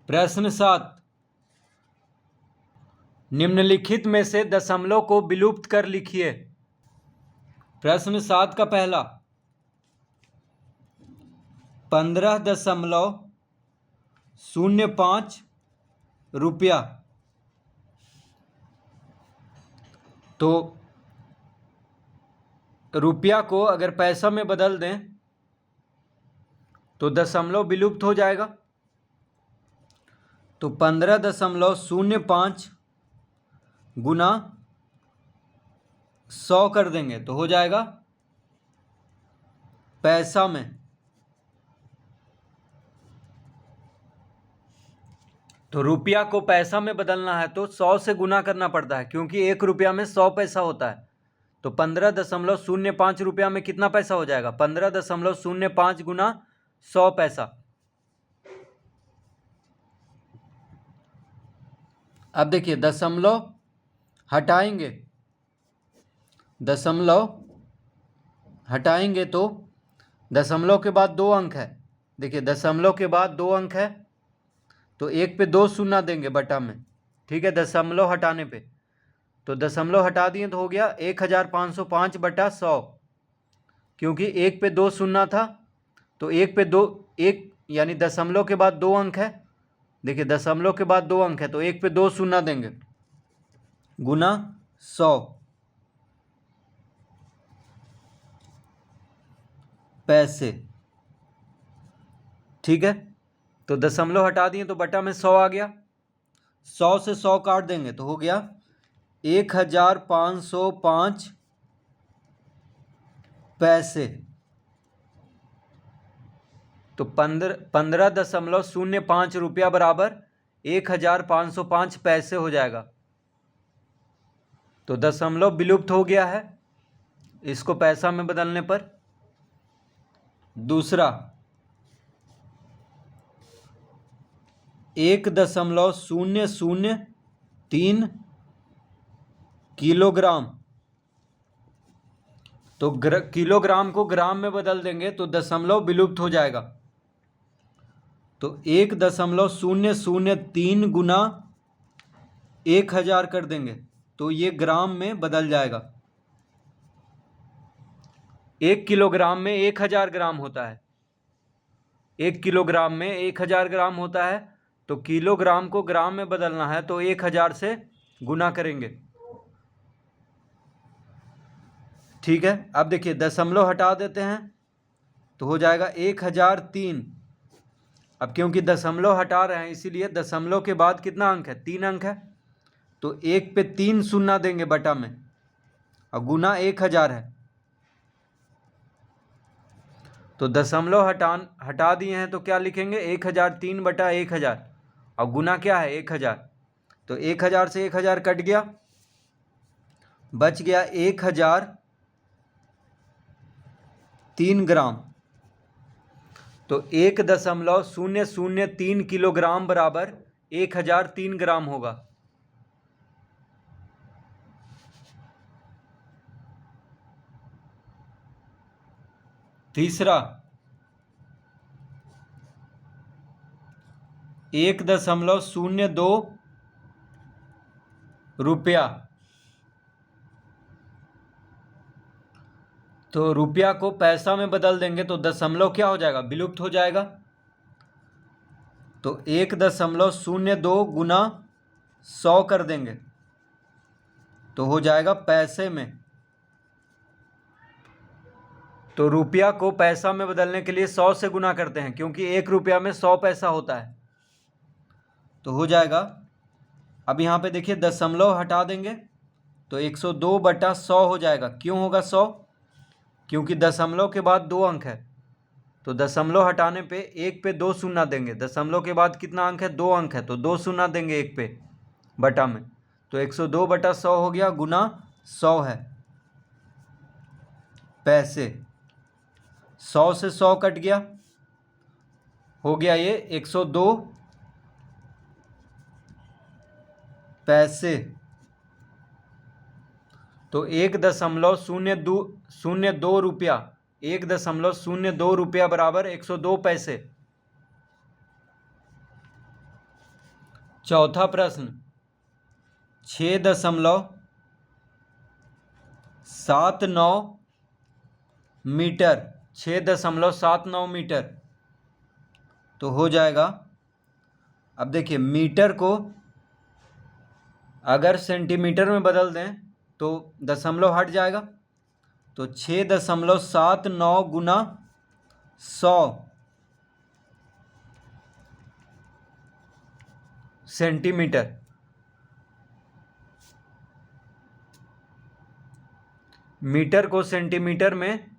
प्रश्न 7, निम्नलिखित में से दशमलव को विलुप्त कर लिखिए। प्रश्न 7 का पहला, 15.05 रुपया। तो रुपया को अगर पैसा में बदल दें तो दशमलव विलुप्त हो जाएगा। तो 15.05 गुना 100 कर देंगे तो हो जाएगा पैसा में। तो रुपया को पैसा में बदलना है तो 100 से गुना करना पड़ता है, क्योंकि 1 रुपया में 100 पैसा होता है। तो 15.05 रुपया में कितना पैसा हो जाएगा? 15.05 गुना 100 पैसा। अब देखिए दशमलव हटाएंगे, दशमलव हटाएंगे तो दशमलव के बाद 2 अंक है। देखिए दशमलव के बाद 2 अंक है तो 1 पे 2 शून्य देंगे बटा में, ठीक है, दशमलव हटाने पे। तो दशमलव हटा दिए तो हो गया 1505 बटा 100, क्योंकि 1 पे 2 शून्य था तो 1 पे 2 1 यानी दशमलव के बाद 2 अंक है। देखिए दशमलव के बाद 2 अंक है तो 1 पे 2 शून्य देंगे गुना 100 पैसे, ठीक है। तो दशमलव हटा दिए तो बटा में 100 आ गया। 100 से 100 काट देंगे तो हो गया 1505 पैसे। तो 15.05 रुपया बराबर 1505 पैसे हो जाएगा। तो दशमलव विलुप्त हो गया है इसको पैसा में बदलने पर। दूसरा, 1.003 किलोग्राम। तो किलोग्राम को ग्राम में बदल देंगे तो दशमलव विलुप्त हो जाएगा। तो 1.003 गुना 1000 कर देंगे तो ये ग्राम में बदल जाएगा। 1 किलोग्राम में 1000 ग्राम होता है, 1 किलोग्राम में 1000 ग्राम होता है। तो किलोग्राम को ग्राम में बदलना है तो 1000 से गुना करेंगे, ठीक है। अब देखिए दशमलव हटा देते हैं तो हो जाएगा 1003। अब क्योंकि दशमलव हटा रहे हैं इसीलिए दशमलव के बाद कितना अंक है? 3 अंक है। तो 1 पे 3 शून्य देंगे बटा में और गुना 1000 है। तो दशमलव हटा दिए हैं तो क्या लिखेंगे? 1003 बटा 1000 और गुना क्या है? 1000। तो 1000 से 1000 कट गया, बच गया 1003 ग्राम। तो 1.003 किलोग्राम बराबर 1003 ग्राम होगा। तीसरा, 1.02 रुपया। तो रुपया को पैसा में बदल देंगे तो दशमलव क्या हो जाएगा? विलुप्त हो जाएगा। तो 1.02 गुना 100 कर देंगे तो हो जाएगा पैसे में। तो रुपया को पैसा में बदलने के लिए 100 से गुना करते हैं, क्योंकि 1 रुपया में 100 पैसा होता है। तो हो जाएगा, अब यहाँ पे देखिए दशमलव हटा देंगे तो 102 बटा 100 हो जाएगा। क्यों होगा 100? क्योंकि दशमलव के बाद 2 अंक है। तो दशमलव हटाने पे 1 पे 2 शून्य देंगे। दशमलव के बाद कितना अंक है? 2 अंक है तो 2 शून्य देंगे 1 पे बटा में। तो 102 बटा 100 हो गया गुना 100 है पैसे। 100 से 100 कट गया, हो गया ये 102 पैसे। तो 1.002 रुपया, 1.02 रुपया बराबर 102 पैसे। चौथा प्रश्न 6.79 मीटर, 6.79 मीटर तो हो जाएगा। अब देखिए मीटर को अगर सेंटीमीटर में बदल दें तो दशमलव हट जाएगा, तो 6.79 गुना 100 सेंटीमीटर। मीटर को सेंटीमीटर में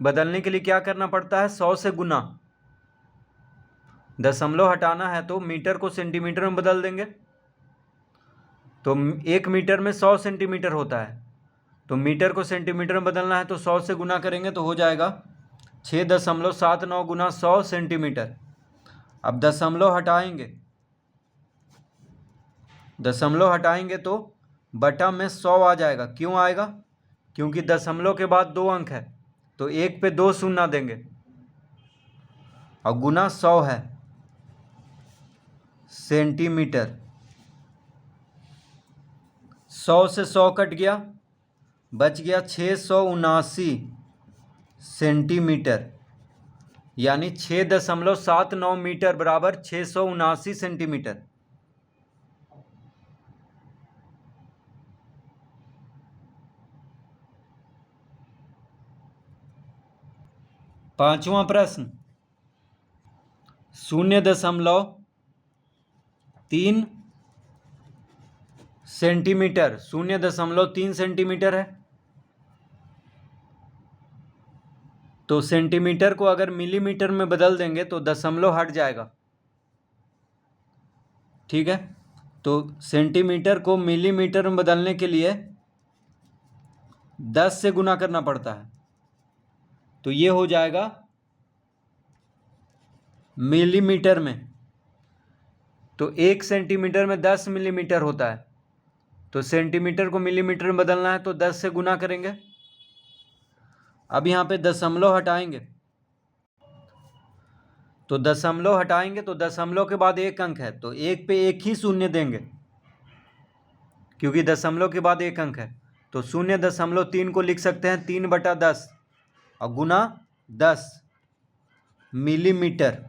बदलने के लिए क्या करना पड़ता है? 100 से गुना। दशमलव हटाना है तो मीटर को सेंटीमीटर में बदल देंगे, तो 1 मीटर में 100 सेंटीमीटर होता है, तो मीटर को सेंटीमीटर में बदलना है तो 100 से गुना करेंगे तो हो जाएगा 6.79 गुना 100 सेंटीमीटर। अब दशमलव हटाएंगे तो बटा में 100 आ जाएगा। क्यों आएगा? क्योंकि दशमलव के बाद 2 अंक है, तो 1 पे 2 शून्य देंगे और गुना 100 है सेंटीमीटर। 100 से 100 कट गया, बच गया 679 सेंटीमीटर, यानी 6.79 मीटर बराबर 679 सेंटीमीटर। पांचवा प्रश्न 0.3 सेंटीमीटर, 0.3 सेंटीमीटर है, तो सेंटीमीटर को अगर मिलीमीटर में बदल देंगे तो दशमलव हट जाएगा। ठीक है, तो सेंटीमीटर को मिलीमीटर में बदलने के लिए 10 से गुना करना पड़ता है, तो ये हो जाएगा मिलीमीटर में। तो 1 सेंटीमीटर में 10 मिलीमीटर होता है, तो सेंटीमीटर को मिलीमीटर में बदलना है तो 10 से गुना करेंगे। अब यहाँ पे दशमलव हटाएंगे, तो दशमलव के बाद 1 अंक है, तो 1 पे 1 ही शून्य देंगे, क्योंकि दशमलव के बाद 1 अंक है, तो 0.3 को लिख सकते हैं 3/10 और गुना 10 मिलीमीटर।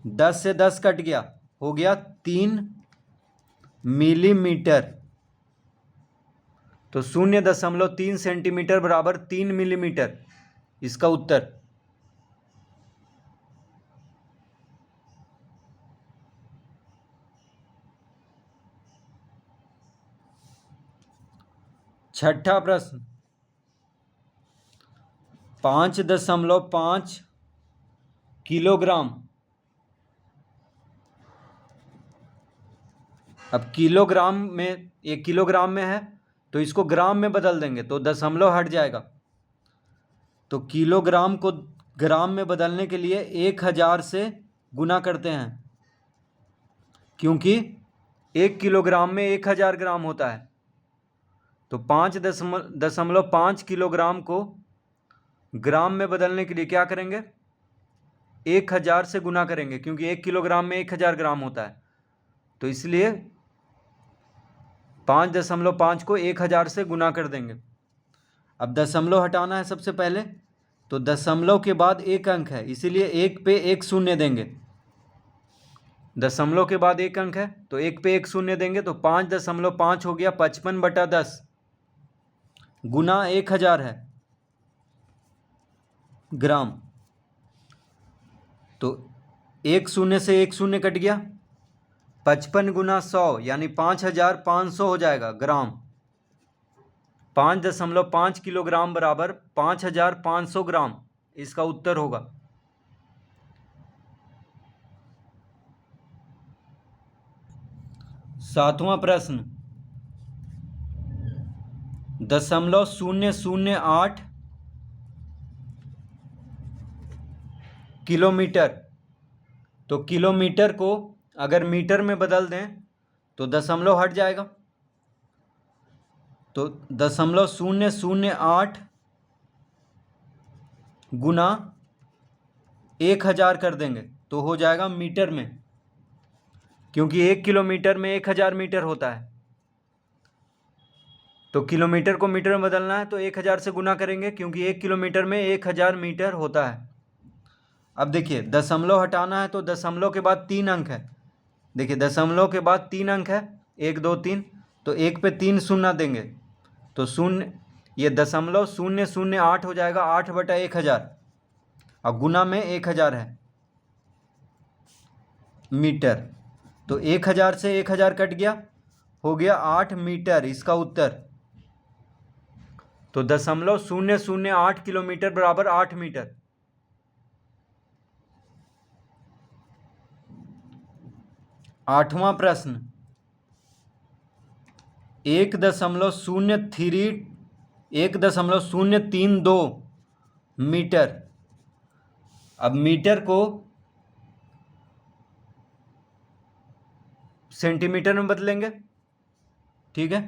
10 से 10 कट गया, हो गया 3 मिलीमीटर, तो 0.3 सेंटीमीटर बराबर 3 मिलीमीटर इसका उत्तर। छठा प्रश्न 5.5 किलोग्राम। अब किलोग्राम में, ये किलोग्राम में है तो इसको ग्राम में बदल देंगे तो दशमलव हट जाएगा, तो किलोग्राम को ग्राम में बदलने के लिए 1000 से गुना करते हैं, क्योंकि 1 किलोग्राम में 1000 ग्राम होता है, तो 5.5 किलोग्राम को ग्राम में बदलने के लिए क्या करेंगे? 1000 से गुना करेंगे, क्योंकि 1 किलोग्राम में 1000 ग्राम होता है, तो इसलिए 5.5 को 1000 से गुना कर देंगे। अब दशमलव हटाना है सबसे पहले, तो दशमलव के बाद 1 अंक है, इसीलिए 1 पे 1 शून्य देंगे। दशमलव के बाद 1 अंक है तो 1 पे 1 शून्य देंगे, तो 5.5 हो गया 55/10 गुना 1000 है ग्राम, तो 1 शून्य से 1 शून्य कट गया, 55 गुना 100 यानी 5500 हो जाएगा ग्राम। 5.5 किलोग्राम बराबर 5500 ग्राम इसका उत्तर होगा। सातवां प्रश्न 0.008 किलोमीटर, तो किलोमीटर को अगर मीटर में बदल दें तो दशमलव हट जाएगा, तो 0.008 गुना 1000 कर देंगे, तो हो जाएगा मीटर में, क्योंकि 1 किलोमीटर में 1000 मीटर होता है। तो किलोमीटर को मीटर में बदलना है तो 1000 से गुना करेंगे, क्योंकि 1 किलोमीटर में 1000 मीटर होता है। अब देखिए दशमलव हटाना है तो दशमलव के बाद 3 अंक है। देखिए दशमलव के बाद 3 अंक है, 1 2 3, तो 1 पे 3 शून्य देंगे तो शून्य, ये दशमलव 008 हो जाएगा 8/1000, और गुना में 1000 है मीटर। तो 1000 से 1000 कट गया, हो गया 8 मीटर इसका उत्तर। तो 0.008 किलोमीटर बराबर 8 मीटर। आठवां प्रश्न, 1.032 मीटर। अब मीटर को सेंटीमीटर में बदलेंगे, ठीक है।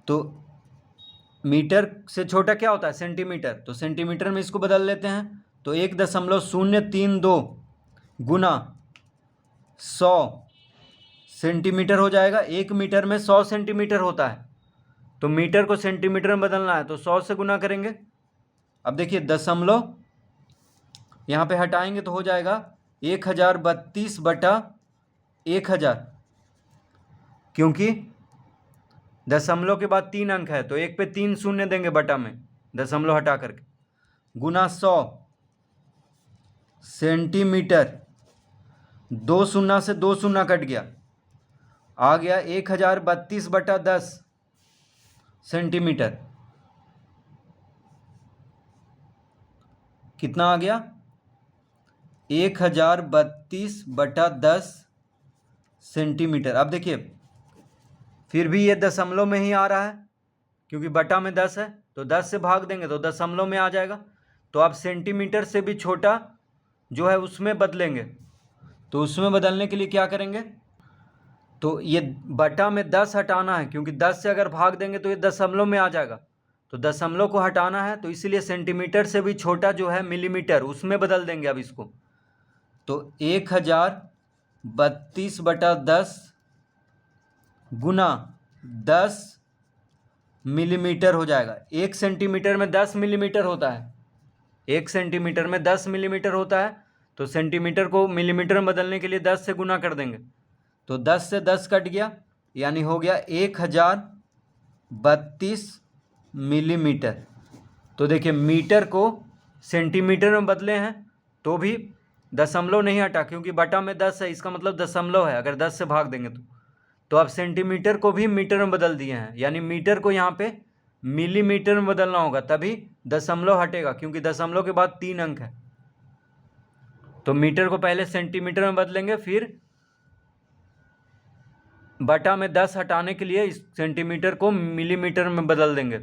तो मीटर से छोटा क्या होता है, सेंटीमीटर, तो सेंटीमीटर में इसको बदल लेते हैं। तो 1.032 गुना 100 सेंटीमीटर हो जाएगा। 1 मीटर में 100 सेंटीमीटर होता है, तो मीटर को सेंटीमीटर में बदलना है तो 100 से गुना करेंगे। अब देखिए दशमलव यहाँ पे हटाएंगे तो हो जाएगा 1032/1000, क्योंकि दशमलव के बाद 3 अंक है तो 1 पे 3 शून्य देंगे बटा में, दशमलव हटा करके, गुना 100 सेंटीमीटर। 2 शून्य से 2 शून्य कट गया, आ गया 1032/10 सेंटीमीटर। कितना आ गया, 1032/10 सेंटीमीटर। अब देखिए फिर भी ये दशमलव में ही आ रहा है, क्योंकि बटा में 10 है तो 10 से भाग देंगे तो दशमलव में आ जाएगा। तो आप सेंटीमीटर से भी छोटा जो है उसमें बदलेंगे। तो उसमें बदलने के लिए क्या करेंगे, तो ये बटा में 10 हटाना है, क्योंकि 10 से अगर भाग देंगे तो ये दशमलव में आ जाएगा। तो दशमलव को हटाना है, तो इसीलिए सेंटीमीटर से भी छोटा जो है मिलीमीटर, उसमें बदल देंगे अब इसको। तो 1032/10 गुना 10 मिलीमीटर हो जाएगा। 1 सेंटीमीटर में 10 मिलीमीटर होता है, 1 सेंटीमीटर में 10 मिलीमीटर होता है। तो सेंटीमीटर को मिलीमीटर में बदलने के लिए 10 से गुना कर देंगे, तो 10 से 10 कट गया, यानी हो गया 1032 मिलीमीटर। तो देखिए मीटर को सेंटीमीटर में बदले हैं तो भी दशमलव नहीं हटा, क्योंकि बटा में 10 है, इसका मतलब दशमलव है अगर 10 से भाग देंगे तो अब सेंटीमीटर को भी मीटर में बदल दिए हैं, यानी मीटर को यहाँ पे मिलीमीटर में बदलना होगा, तभी दशमलव हटेगा, क्योंकि दशमलव के बाद 3 अंक है। तो मीटर को पहले सेंटीमीटर में बदलेंगे, फिर बटा में 10 हटाने के लिए इस सेंटीमीटर को मिलीमीटर में बदल देंगे।